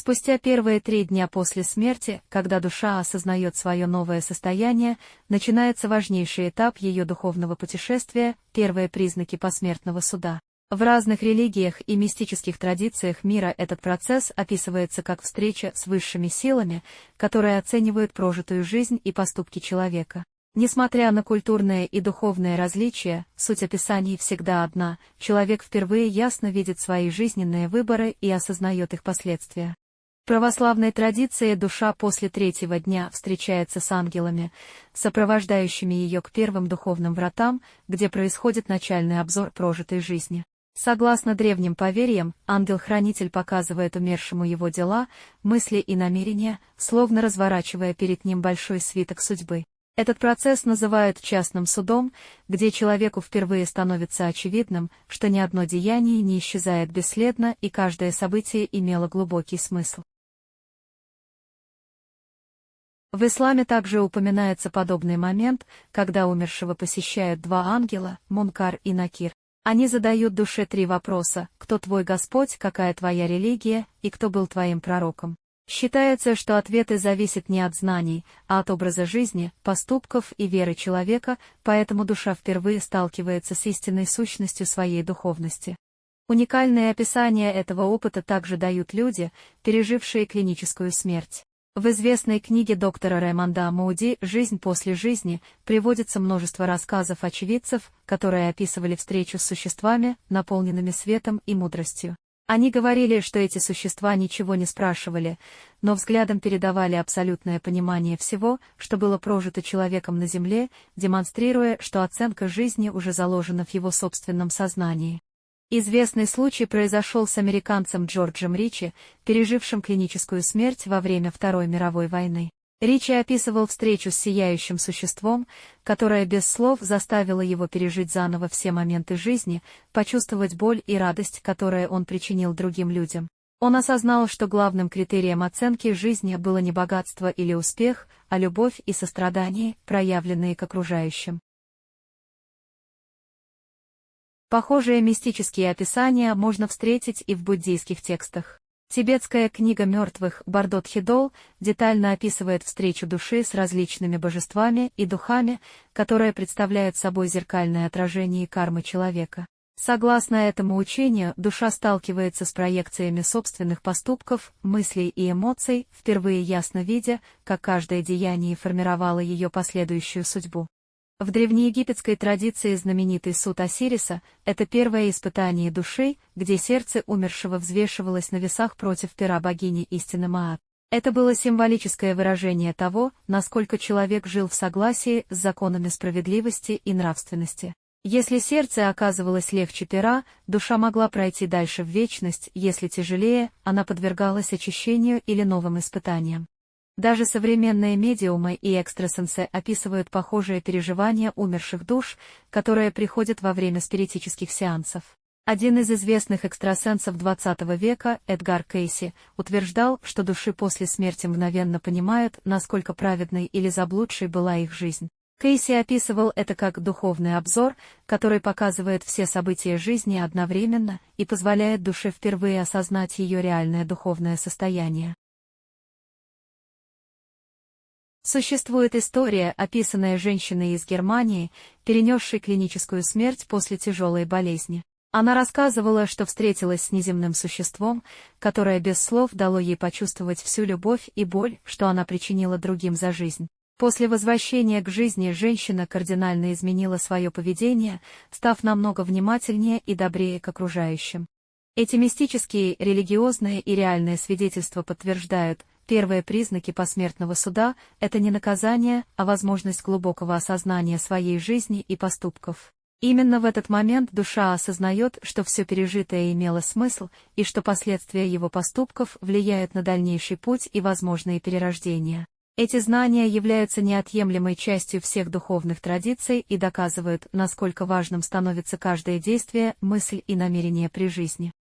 Спустя первые 3 дня после смерти, когда душа осознает свое новое состояние, начинается важнейший этап ее духовного путешествия, первые признаки посмертного суда. В разных религиях и мистических традициях мира этот процесс описывается как встреча с высшими силами, которые оценивают прожитую жизнь и поступки человека. Несмотря на культурные и духовные различия, суть описаний всегда одна: человек впервые ясно видит свои жизненные выборы и осознает их последствия. В православной традиции душа после 3-го дня встречается с ангелами, сопровождающими ее к первым духовным вратам, где происходит начальный обзор прожитой жизни. Согласно древним поверьям, ангел-хранитель показывает умершему его дела, мысли и намерения, словно разворачивая перед ним большой свиток судьбы. Этот процесс называют частным судом, где человеку впервые становится очевидным, что ни одно деяние не исчезает бесследно и каждое событие имело глубокий смысл. В исламе также упоминается подобный момент, когда умершего посещают 2 ангела, Мункар и Накир. Они задают душе 3 вопроса: кто твой Господь, какая твоя религия и кто был твоим пророком. Считается, что ответы зависят не от знаний, а от образа жизни, поступков и веры человека, поэтому душа впервые сталкивается с истинной сущностью своей духовности. Уникальные описания этого опыта также дают люди, пережившие клиническую смерть. В известной книге доктора Раймонда Мауди «Жизнь после жизни» приводится множество рассказов очевидцев, которые описывали встречу с существами, наполненными светом и мудростью. Они говорили, что эти существа ничего не спрашивали, но взглядом передавали абсолютное понимание всего, что было прожито человеком на Земле, демонстрируя, что оценка жизни уже заложена в его собственном сознании. Известный случай произошел с американцем Джорджем Ричи, пережившим клиническую смерть во время Второй мировой войны. Ричи описывал встречу с сияющим существом, которое без слов заставило его пережить заново все моменты жизни, почувствовать боль и радость, которые он причинил другим людям. Он осознал, что главным критерием оценки жизни было не богатство или успех, а любовь и сострадание, проявленные к окружающим. Похожие мистические описания можно встретить и в буддийских текстах. Тибетская книга мертвых Бардот-Хидол детально описывает встречу души с различными божествами и духами, которые представляют собой зеркальное отражение кармы человека. Согласно этому учению, душа сталкивается с проекциями собственных поступков, мыслей и эмоций, впервые ясно видя, как каждое деяние формировало ее последующую судьбу. В древнеегипетской традиции знаменитый суд Осириса – это первое испытание души, где сердце умершего взвешивалось на весах против пера богини истины Маат. Это было символическое выражение того, насколько человек жил в согласии с законами справедливости и нравственности. Если сердце оказывалось легче пера, душа могла пройти дальше в вечность, если тяжелее, она подвергалась очищению или новым испытаниям. Даже современные медиумы и экстрасенсы описывают похожие переживания умерших душ, которые приходят во время спиритических сеансов. Один из известных экстрасенсов XX века, Эдгар Кейси, утверждал, что души после смерти мгновенно понимают, насколько праведной или заблудшей была их жизнь. Кейси описывал это как духовный обзор, который показывает все события жизни одновременно и позволяет душе впервые осознать ее реальное духовное состояние. Существует история, описанная женщиной из Германии, перенесшей клиническую смерть после тяжелой болезни. Она рассказывала, что встретилась с неземным существом, которое без слов дало ей почувствовать всю любовь и боль, что она причинила другим за жизнь. После возвращения к жизни женщина кардинально изменила свое поведение, став намного внимательнее и добрее к окружающим. Эти мистические, религиозные и реальные свидетельства подтверждают: первые признаки посмертного суда – это не наказание, а возможность глубокого осознания своей жизни и поступков. Именно в этот момент душа осознает, что все пережитое имело смысл, и что последствия его поступков влияют на дальнейший путь и возможные перерождения. Эти знания являются неотъемлемой частью всех духовных традиций и доказывают, насколько важным становится каждое действие, мысль и намерение при жизни.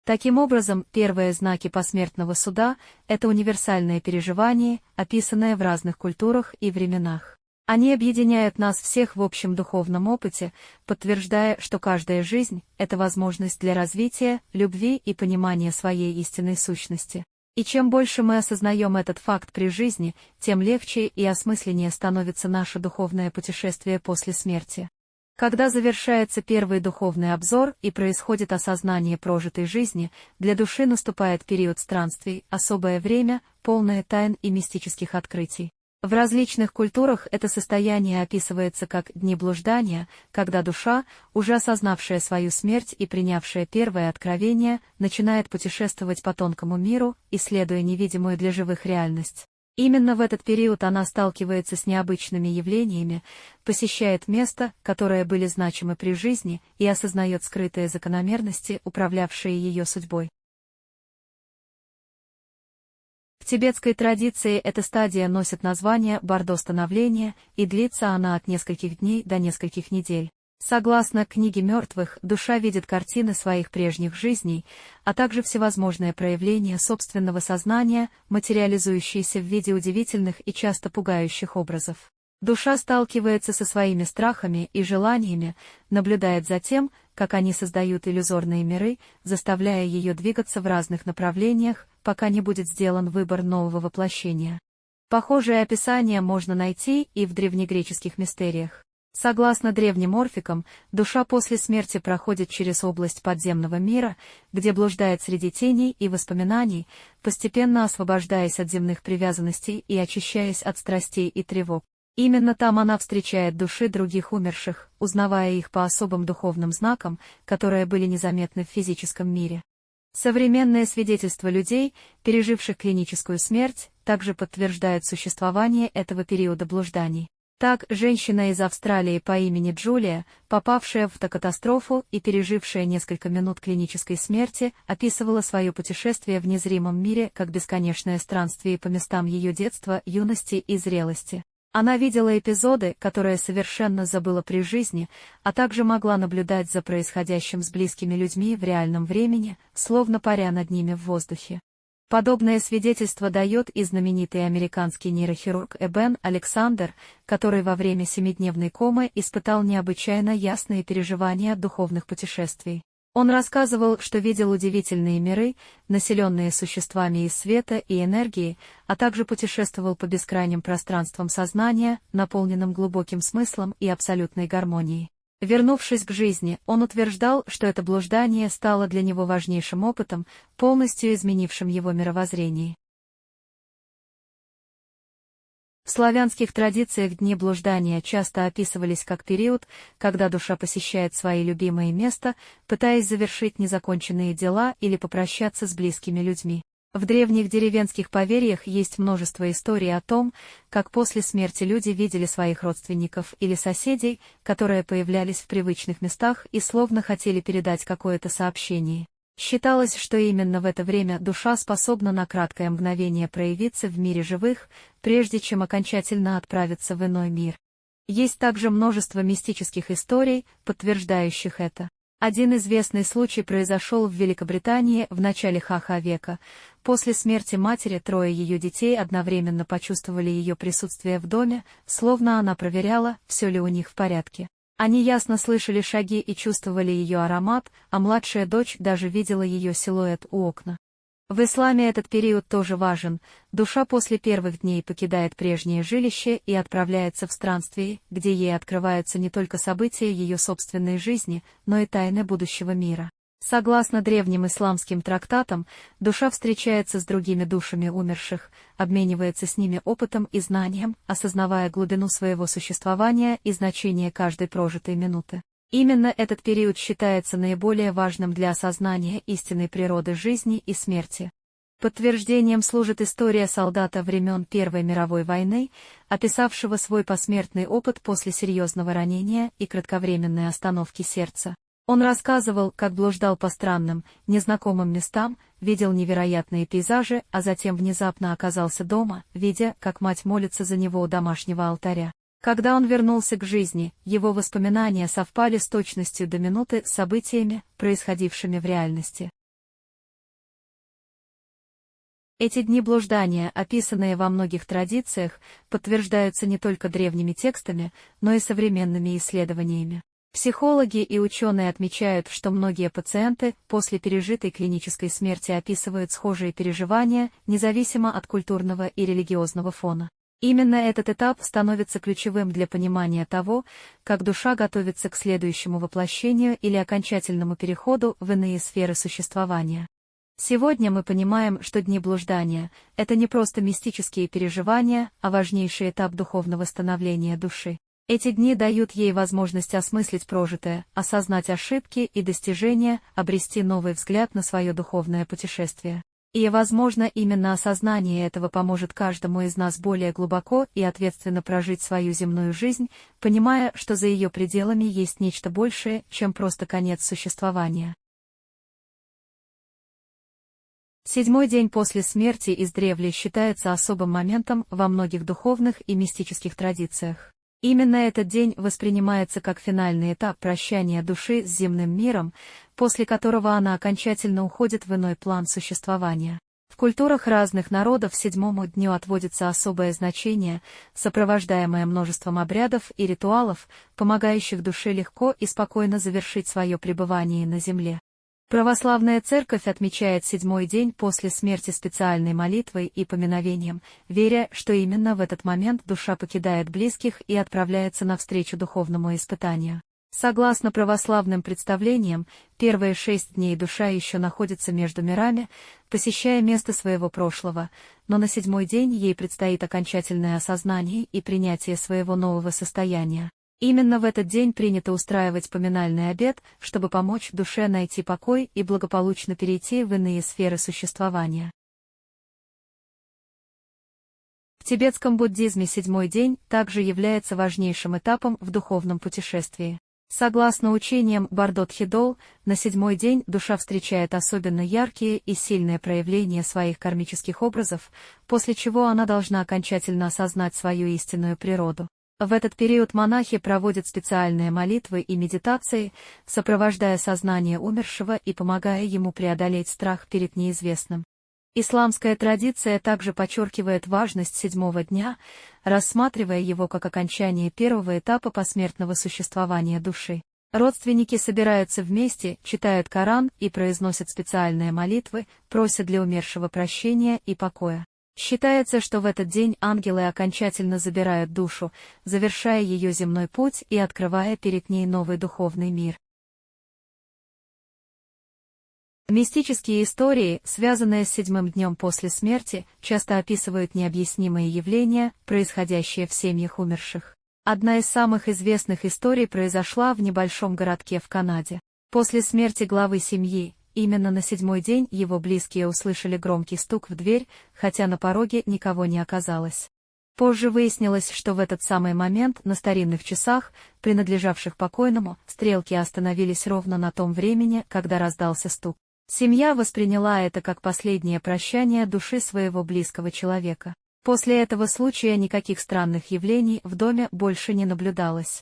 Таким образом, первые знаки посмертного суда – это универсальные переживания, описанные в разных культурах и временах. Они объединяют нас всех в общем духовном опыте, подтверждая, что каждая жизнь – это возможность для развития, любви и понимания своей истинной сущности. И чем больше мы осознаем этот факт при жизни, тем легче и осмысленнее становится наше духовное путешествие после смерти. Когда завершается первый духовный обзор и происходит осознание прожитой жизни, для души наступает период странствий, особое время, полное тайн и мистических открытий. В различных культурах это состояние описывается как дни блуждания, когда душа, уже осознавшая свою смерть и принявшая первое откровение, начинает путешествовать по тонкому миру, исследуя невидимую для живых реальность. Именно в этот период она сталкивается с необычными явлениями, посещает места, которые были значимы при жизни, и осознает скрытые закономерности, управлявшие ее судьбой. В тибетской традиции эта стадия носит название Бардо-становления, и длится она от нескольких дней до нескольких недель. Согласно книге мертвых, душа видит картины своих прежних жизней, а также всевозможные проявления собственного сознания, материализующиеся в виде удивительных и часто пугающих образов. Душа сталкивается со своими страхами и желаниями, наблюдает за тем, как они создают иллюзорные миры, заставляя ее двигаться в разных направлениях, пока не будет сделан выбор нового воплощения. Похожее описание можно найти и в древнегреческих мистериях. Согласно древним орфикам, душа после смерти проходит через область подземного мира, где блуждает среди теней и воспоминаний, постепенно освобождаясь от земных привязанностей и очищаясь от страстей и тревог. Именно там она встречает души других умерших, узнавая их по особым духовным знакам, которые были незаметны в физическом мире. Современные свидетельства людей, переживших клиническую смерть, также подтверждают существование этого периода блужданий. Так, женщина из Австралии по имени Джулия, попавшая в автокатастрофу и пережившая несколько минут клинической смерти, описывала свое путешествие в незримом мире как бесконечное странствие по местам ее детства, юности и зрелости. Она видела эпизоды, которые совершенно забыла при жизни, а также могла наблюдать за происходящим с близкими людьми в реальном времени, словно паря над ними в воздухе. Подобное свидетельство дает и знаменитый американский нейрохирург Эбен Александер, который во время 7-дневной комы испытал необычайно ясные переживания от духовных путешествий. Он рассказывал, что видел удивительные миры, населенные существами из света и энергии, а также путешествовал по бескрайним пространствам сознания, наполненным глубоким смыслом и абсолютной гармонией. Вернувшись к жизни, он утверждал, что это блуждание стало для него важнейшим опытом, полностью изменившим его мировоззрение. В славянских традициях дни блуждания часто описывались как период, когда душа посещает свои любимые места, пытаясь завершить незаконченные дела или попрощаться с близкими людьми. В древних деревенских поверьях есть множество историй о том, как после смерти люди видели своих родственников или соседей, которые появлялись в привычных местах и словно хотели передать какое-то сообщение. Считалось, что именно в это время душа способна на краткое мгновение проявиться в мире живых, прежде чем окончательно отправиться в иной мир. Есть также множество мистических историй, подтверждающих это. Один известный случай произошел в Великобритании в начале Х века. После смерти матери 3 ее детей одновременно почувствовали ее присутствие в доме, словно она проверяла, все ли у них в порядке. Они ясно слышали шаги и чувствовали ее аромат, а младшая дочь даже видела ее силуэт у окна. В исламе этот период тоже важен. Душа после первых дней покидает прежнее жилище и отправляется в странствие, где ей открываются не только события ее собственной жизни, но и тайны будущего мира. Согласно древним исламским трактатам, душа встречается с другими душами умерших, обменивается с ними опытом и знанием, осознавая глубину своего существования и значение каждой прожитой минуты. Именно этот период считается наиболее важным для осознания истинной природы жизни и смерти. Подтверждением служит история солдата времен Первой мировой войны, описавшего свой посмертный опыт после серьезного ранения и кратковременной остановки сердца. Он рассказывал, как блуждал по странным, незнакомым местам, видел невероятные пейзажи, а затем внезапно оказался дома, видя, как мать молится за него у домашнего алтаря. Когда он вернулся к жизни, его воспоминания совпали с точностью до минуты с событиями, происходившими в реальности. Эти дни блуждания, описанные во многих традициях, подтверждаются не только древними текстами, но и современными исследованиями. Психологи и ученые отмечают, что многие пациенты после пережитой клинической смерти описывают схожие переживания, независимо от культурного и религиозного фона. Именно этот этап становится ключевым для понимания того, как душа готовится к следующему воплощению или окончательному переходу в иные сферы существования. Сегодня мы понимаем, что дни блуждания — это не просто мистические переживания, а важнейший этап духовного становления души. Эти дни дают ей возможность осмыслить прожитое, осознать ошибки и достижения, обрести новый взгляд на свое духовное путешествие. И, возможно, именно осознание этого поможет каждому из нас более глубоко и ответственно прожить свою земную жизнь, понимая, что за ее пределами есть нечто большее, чем просто конец существования. Седьмой день после смерти издревле считается особым моментом во многих духовных и мистических традициях. Именно этот день воспринимается как финальный этап прощания души с земным миром, после которого она окончательно уходит в иной план существования. В культурах разных народов седьмому дню отводится особое значение, сопровождаемое множеством обрядов и ритуалов, помогающих душе легко и спокойно завершить свое пребывание на земле. Православная церковь отмечает седьмой день после смерти специальной молитвой и поминовением, веря, что именно в этот момент душа покидает близких и отправляется навстречу духовному испытанию. Согласно православным представлениям, первые 6 дней душа еще находится между мирами, посещая место своего прошлого, но на седьмой день ей предстоит окончательное осознание и принятие своего нового состояния. Именно в этот день принято устраивать поминальный обряд, чтобы помочь душе найти покой и благополучно перейти в иные сферы существования. В тибетском буддизме седьмой день также является важнейшим этапом в духовном путешествии. Согласно учениям Бардот-Хидол, на седьмой день душа встречает особенно яркие и сильные проявления своих кармических образов, после чего она должна окончательно осознать свою истинную природу. В этот период монахи проводят специальные молитвы и медитации, сопровождая сознание умершего и помогая ему преодолеть страх перед неизвестным. Исламская традиция также подчеркивает важность седьмого дня, рассматривая его как окончание первого этапа посмертного существования души. Родственники собираются вместе, читают Коран и произносят специальные молитвы, просят для умершего прощения и покоя. Считается, что в этот день ангелы окончательно забирают душу, завершая ее земной путь и открывая перед ней новый духовный мир. Мистические истории, связанные с седьмым днем после смерти, часто описывают необъяснимые явления, происходящие в семьях умерших. Одна из самых известных историй произошла в небольшом городке в Канаде. После смерти главы семьи, именно на седьмой день его близкие услышали громкий стук в дверь, хотя на пороге никого не оказалось. Позже выяснилось, что в этот самый момент на старинных часах, принадлежавших покойному, стрелки остановились ровно на том времени, когда раздался стук. Семья восприняла это как последнее прощание души своего близкого человека. После этого случая никаких странных явлений в доме больше не наблюдалось.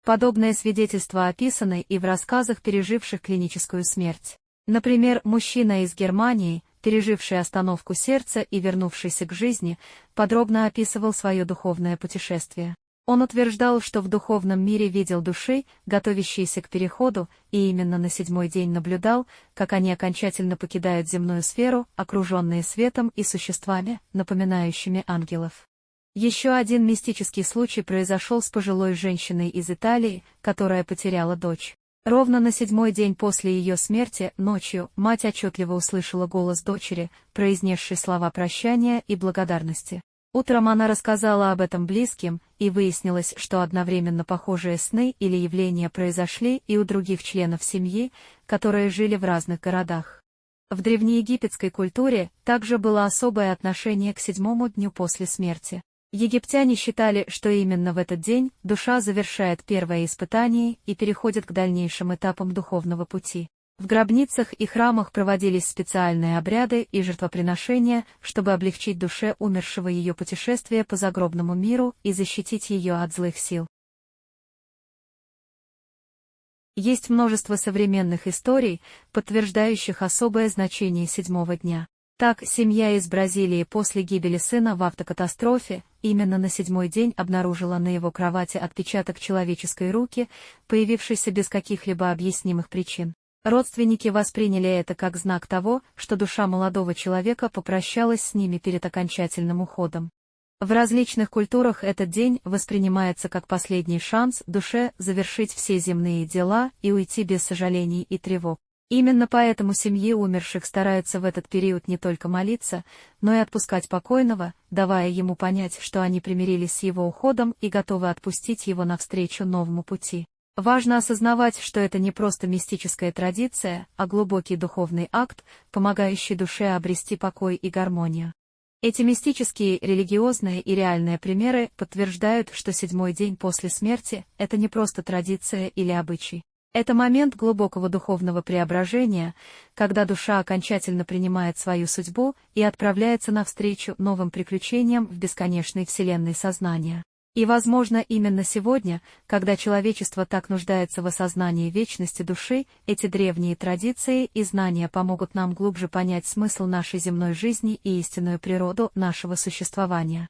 Подобные свидетельства описаны и в рассказах переживших клиническую смерть. Например, мужчина из Германии, переживший остановку сердца и вернувшийся к жизни, подробно описывал свое духовное путешествие. Он утверждал, что в духовном мире видел души, готовящиеся к переходу, и именно на седьмой день наблюдал, как они окончательно покидают земную сферу, окруженные светом и существами, напоминающими ангелов. Еще один мистический случай произошел с пожилой женщиной из Италии, которая потеряла дочь. Ровно на седьмой день после ее смерти, ночью, мать отчетливо услышала голос дочери, произнесший слова прощания и благодарности. Утром она рассказала об этом близким, и выяснилось, что одновременно похожие сны или явления произошли и у других членов семьи, которые жили в разных городах. В древнеегипетской культуре также было особое отношение к седьмому дню после смерти. Египтяне считали, что именно в этот день душа завершает первое испытание и переходит к дальнейшим этапам духовного пути. В гробницах и храмах проводились специальные обряды и жертвоприношения, чтобы облегчить душе умершего ее путешествие по загробному миру и защитить ее от злых сил. Есть множество современных историй, подтверждающих особое значение седьмого дня. Так, семья из Бразилии после гибели сына в автокатастрофе, именно на 7-й день обнаружила на его кровати отпечаток человеческой руки, появившийся без каких-либо объяснимых причин. Родственники восприняли это как знак того, что душа молодого человека попрощалась с ними перед окончательным уходом. В различных культурах этот день воспринимается как последний шанс душе завершить все земные дела и уйти без сожалений и тревог. Именно поэтому семьи умерших стараются в этот период не только молиться, но и отпускать покойного, давая ему понять, что они примирились с его уходом и готовы отпустить его навстречу новому пути. Важно осознавать, что это не просто мистическая традиция, а глубокий духовный акт, помогающий душе обрести покой и гармонию. Эти мистические, религиозные и реальные примеры подтверждают, что 7-й день после смерти – это не просто традиция или обычай. Это момент глубокого духовного преображения, когда душа окончательно принимает свою судьбу и отправляется навстречу новым приключениям в бесконечной вселенной сознания. И, возможно, именно сегодня, когда человечество так нуждается в осознании вечности души, эти древние традиции и знания помогут нам глубже понять смысл нашей земной жизни и истинную природу нашего существования.